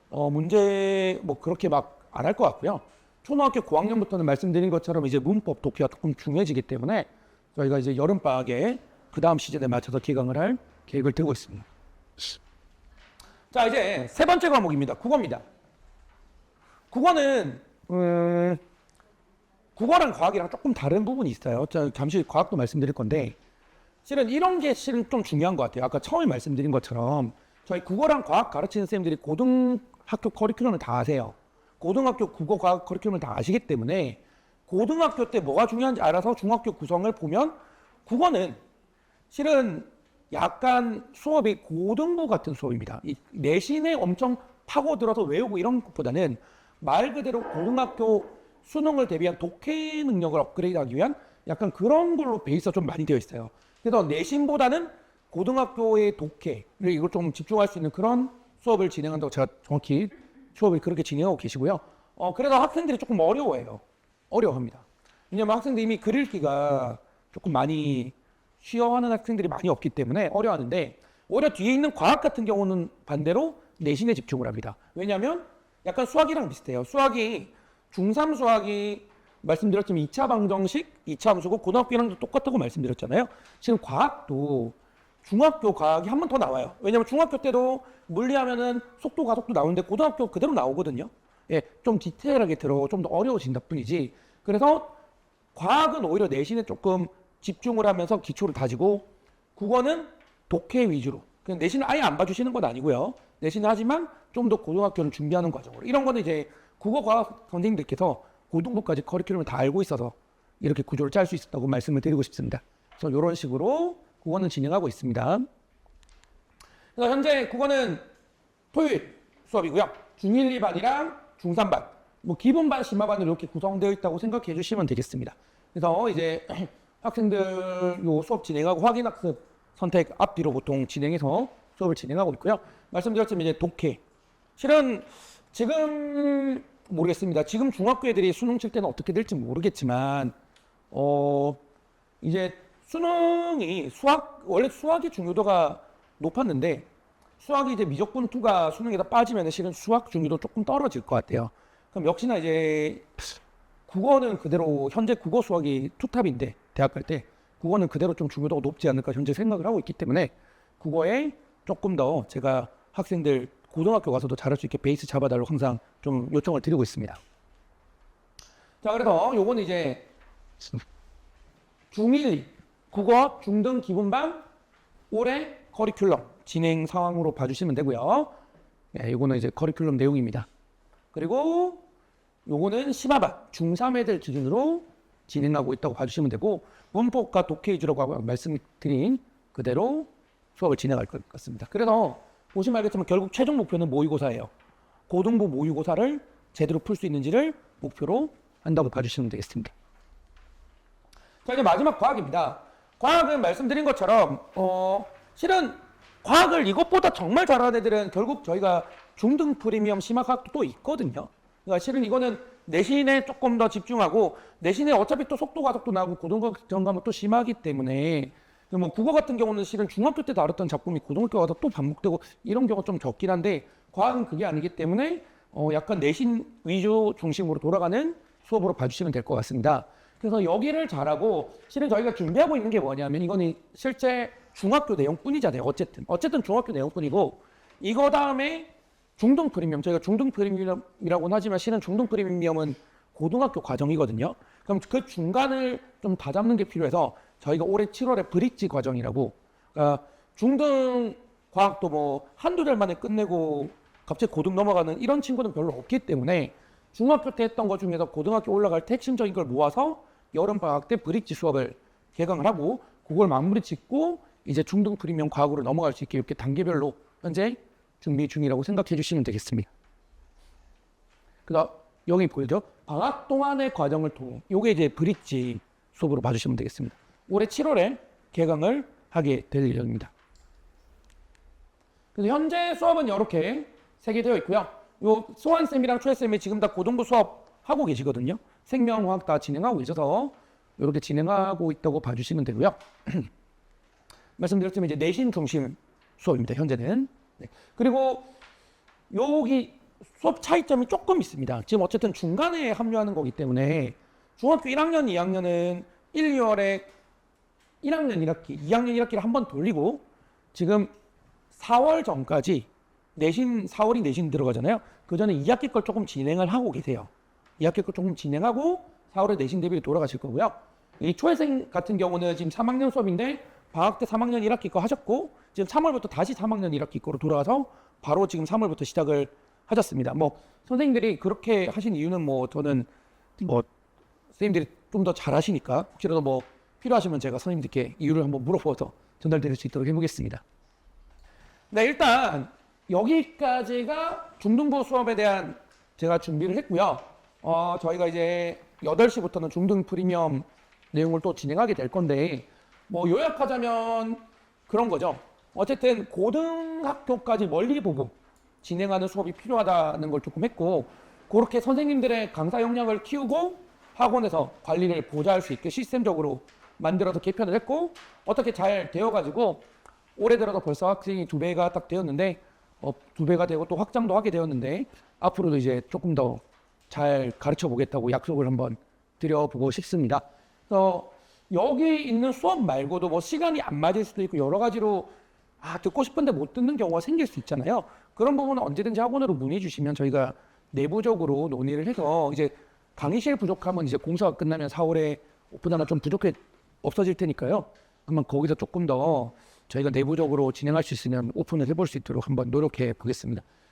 문제 그렇게 막 안 할 것 같고요. 초등학교 고학년부터는 말씀드린 것처럼 이제 문법 독해가 조금 중요해지기 때문에 저희가 이제 여름방학에 그 다음 시즌에 맞춰서 기강을 할 계획을 들고 있습니다. 자, 이제 세 번째 과목입니다. 국어입니다. 국어는 국어랑 과학이랑 조금 다른 부분이 있어요. 잠시 과학도 말씀드릴 건데 실은 이런 게 실은 좀 중요한 것 같아요. 아까 처음에 말씀드린 것처럼 저희 국어랑 과학 가르치는 선생님들이 고등학교 커리큘럼을 다 아세요. 고등학교 국어 과학 커리큘럼을 다 아시기 때문에 고등학교 때 뭐가 중요한지 알아서 중학교 구성을 보면 국어는 실은 약간 수업이 고등부 같은 수업입니다. 이 내신에 엄청 파고들어서 외우고 이런 것보다는 말 그대로 고등학교 수능을 대비한 독해 능력을 업그레이드하기 위한 약간 그런 걸로 베이스가 좀 많이 되어 있어요. 그래서 내신보다는 고등학교의 독해, 이걸 좀 집중할 수 있는 그런 수업을 진행한다고 제가 정확히 수업을 그렇게 진행하고 계시고요. 그래서 학생들이 조금 어려워합니다. 왜냐면 학생들이 이미 글 읽기가 조금 많이 쉬어하는 학생들이 많이 없기 때문에 어려워하는데 오히려 뒤에 있는 과학 같은 경우는 반대로 내신에 집중을 합니다. 왜냐하면 약간 수학이랑 비슷해요. 수학이 중3 수학이 말씀드렸지만 2차 방정식, 2차 함수고 고등학교 1학년도 똑같다고 말씀드렸잖아요. 지금 과학도 중학교 과학이 한 번 더 나와요. 왜냐하면 중학교 때도 물리하면은 속도 가속도 나오는데 고등학교 그대로 나오거든요. 예, 좀 디테일하게 들어 좀 더 어려워진다 뿐이지. 그래서 과학은 오히려 내신에 조금 집중을 하면서 기초를 다지고 국어는 독해 위주로. 그냥 내신을 아예 안 봐주시는 건 아니고요. 내신을 하지만 좀 더 고등학교를 준비하는 과정으로. 이런 거는 이제 국어과학 선생님들께서 고등부까지 커리큘럼을 다 알고 있어서 이렇게 구조를 짤 수 있었다고 말씀을 드리고 싶습니다. 그래서 이런 식으로 국어는 진행하고 있습니다. 그래서 현재 국어는 토요일 수업이고요. 중1, 2반이랑 중3반, 기본반, 심화반으로 이렇게 구성되어 있다고 생각해 주시면 되겠습니다. 그래서 이제 학생들 요 수업 진행하고 확인학습 선택 앞뒤로 보통 진행해서 수업을 진행하고 있고요. 말씀드렸지만 이제 독해. 실은 지금 모르겠습니다. 지금 중학교 애들이 수능 칠 때는 어떻게 될지 모르겠지만 이제 수능이 원래 수학의 중요도가 높았는데 수학이 이제 미적분 2가 수능에다 빠지면 실은 수학 중요도 조금 떨어질 것 같아요. 그럼 역시나 이제 국어는 그대로 현재 국어 수학이 투탑인데 대학 갈 때 국어는 그대로 좀 중요도가 높지 않을까 현재 생각을 하고 있기 때문에 국어에 조금 더 제가 학생들 고등학교 가서도 잘할 수 있게 베이스 잡아달라고 항상 좀 요청을 드리고 있습니다. 자, 그래서 요거는 이제 중1 국어 중등 기본반 올해 커리큘럼 진행 상황으로 봐주시면 되고요. 네, 요거는 이제 커리큘럼 내용입니다. 그리고 요거는 심화반 중3 애들 기준으로 진행하고 있다고 봐주시면 되고 문법과 독해 위주라고 말씀드린 그대로 수업을 진행할 것 같습니다. 그래서 보시면 알겠지만 결국 최종 목표는 모의고사예요. 고등부 모의고사를 제대로 풀 수 있는지를 목표로 한다고 봐주시면 되겠습니다. 자, 이제 마지막 과학입니다. 과학은 말씀드린 것처럼 실은 과학을 이것보다 정말 잘하는 애들은 결국 저희가 중등 프리미엄 심화과학도 또 있거든요. 그러니까 실은 이거는 내신에 조금 더 집중하고 내신에 어차피 또 속도 가속도 나고 고등학교 가면 또 심하기 때문에 뭐 국어 같은 경우는 실은 중학교 때 다뤘던 작품이 고등학교 가서 또 반복되고 이런 경우가 좀 적긴 한데 과학은 그게 아니기 때문에 약간 내신 위주 중심으로 돌아가는 수업으로 봐주시면 될 것 같습니다. 그래서 여기를 잘하고 실은 저희가 준비하고 있는 게 뭐냐면 이거는 실제 중학교 내용뿐이잖아요. 어쨌든 중학교 내용뿐이고 이거 다음에 중등 프리미엄 저희가 중등 프리미엄이라고는 하지만 실은 중등 프리미엄은 고등학교 과정이거든요. 그럼 그 중간을 좀 다잡는 게 필요해서 저희가 올해 7월에 브릿지 과정이라고 그러니까 중등 과학도 뭐 한두 달 만에 끝내고 갑자기 고등 넘어가는 이런 친구는 별로 없기 때문에 중학교 때 했던 것 중에서 고등학교 올라갈 때 핵심적인 걸 모아서 여름방학 때 브릿지 수업을 개강을 하고 그걸 마무리 짓고 이제 중등 프리미엄 과학으로 넘어갈 수 있게 이렇게 단계별로 현재 준비 중이라고 생각해 주시면 되겠습니다. 그래서 여기 보이죠? 방학 동안의 과정을 통해 이게 이제 브릿지 수업으로 봐주시면 되겠습니다. 올해 7월에 개강을 하게 될 예정입니다. 그래서 현재 수업은 이렇게 3개 되어 있고요. 요 소환쌤이랑 초혜쌤이 지금 다 고등부 수업 하고 계시거든요. 생명화학 다 진행하고 있어서 이렇게 진행하고 있다고 봐주시면 되고요. 말씀드렸지만 이제 내신 중심 수업입니다. 현재는. 네. 그리고 여기 수업 차이점이 조금 있습니다. 지금 어쨌든 중간에 합류하는 거기 때문에 중학교 1학년, 2학년은 1, 2월에 1학년 1학기, 2학년 1학기를 한 번 돌리고 지금 4월 전까지 내신 4월이 내신 들어가잖아요. 그 전에 2학기 걸 조금 진행을 하고 계세요. 2학기 걸 조금 진행하고 4월에 내신 대비로 돌아가실 거고요. 이 초회생 같은 경우는 지금 3학년 수업인데 방학 때 3학년 1학기 거 하셨고 지금 3월부터 다시 3학년 1학기 거로 돌아가서 바로 지금 3월부터 시작을 하셨습니다. 뭐 선생님들이 그렇게 하신 이유는 뭐 저는 뭐 선생님들이 좀 더 잘하시니까 혹시라도 뭐 필요하시면 제가 선생님들께 이유를 한번 물어보아서 전달드릴 수 있도록 해보겠습니다. 네, 일단 여기까지가 중등부 수업에 대한 제가 준비를 했고요. 저희가 이제 8시부터는 중등 프리미엄 내용을 또 진행하게 될 건데 뭐 요약하자면 그런 거죠. 어쨌든 고등학교까지 멀리 보고 진행하는 수업이 필요하다는 걸 조금 했고 그렇게 선생님들의 강사 역량을 키우고 학원에서 관리를 보좌할 수 있게 시스템적으로 만들어서 개편을 했고 어떻게 잘 되어가지고 올해 들어서 벌써 학생이 2배가 딱 되었는데 2배가 되고 또 확장도 하게 되었는데 앞으로도 이제 조금 더 잘 가르쳐 보겠다고 약속을 한번 드려보고 싶습니다. 그래서 여기 있는 수업 말고도 뭐 시간이 안 맞을 수도 있고 여러 가지로 듣고 싶은데 못 듣는 경우가 생길 수 있잖아요. 그런 부분은 언제든지 학원으로 문의해 주시면 저희가 내부적으로 논의를 해서 이제 강의실 부족하면 이제 공사가 끝나면 4월에 오픈하나 좀 부족해 없어질 테니까요. 한번 거기서 조금 더 저희가 내부적으로 진행할 수 있으면 오픈을 해볼 수 있도록 한번 노력해 보겠습니다.